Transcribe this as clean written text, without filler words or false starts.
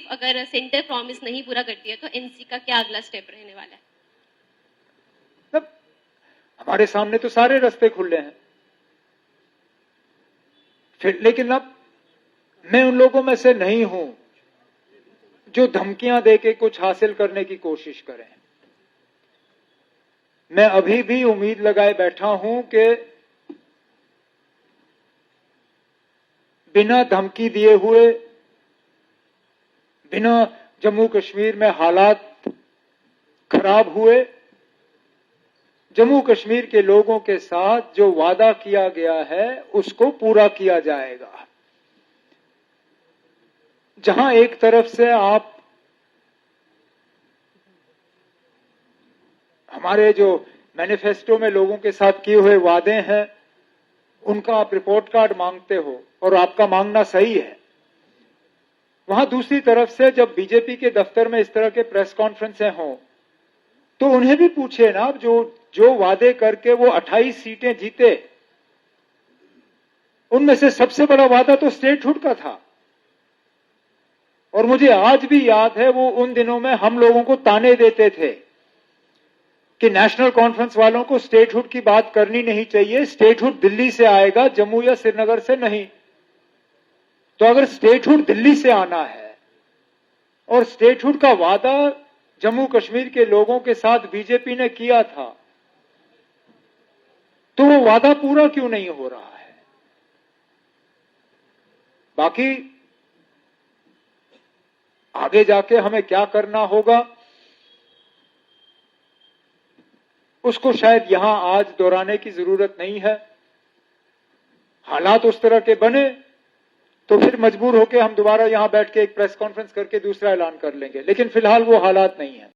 अगर centre promise नहीं पूरा करती है तो एनसी का क्या अगला स्टेप रहने वाला है? हमारे सामने तो सारे रास्ते खुले हैं, फिर लेकिन अब मैं उन लोगों में से नहीं हूं जो धमकियां देके कुछ हासिल करने की कोशिश करें। मैं अभी भी उम्मीद लगाए बैठा हूं कि बिना धमकी दिए हुए, बिना जम्मू कश्मीर में हालात खराब हुए, जम्मू कश्मीर के लोगों के साथ जो वादा किया गया है उसको पूरा किया जाएगा। जहां एक तरफ से आप हमारे जो मैनिफेस्टो में लोगों के साथ किए हुए वादे हैं उनका आप रिपोर्ट कार्ड मांगते हो और आपका मांगना सही है, वहां दूसरी तरफ से जब बीजेपी के दफ्तर में इस तरह के प्रेस कॉन्फ्रेंसें हों तो उन्हें भी पूछे ना, जो वादे करके वो 28 सीटें जीते उनमें से सबसे बड़ा वादा तो स्टेटहुड का था। और मुझे आज भी याद है वो उन दिनों में हम लोगों को ताने देते थे कि नेशनल कॉन्फ्रेंस वालों को स्टेटहुड की बात करनी नहीं चाहिए, स्टेटहुड दिल्ली से आएगा, जम्मू या श्रीनगर से नहीं। तो अगर स्टेटहुड दिल्ली से आना है और स्टेटहुड का वादा जम्मू कश्मीर के लोगों के साथ बीजेपी ने किया था, तो वो वादा पूरा क्यों नहीं हो रहा है? बाकी आगे जाके हमें क्या करना होगा उसको शायद यहां आज दोहराने की जरूरत नहीं है। हालात उस तरह के बने तो फिर मजबूर होकर हम दोबारा यहां बैठ के एक प्रेस कॉन्फ्रेंस करके दूसरा ऐलान कर लेंगे, लेकिन फिलहाल वो हालात नहीं है।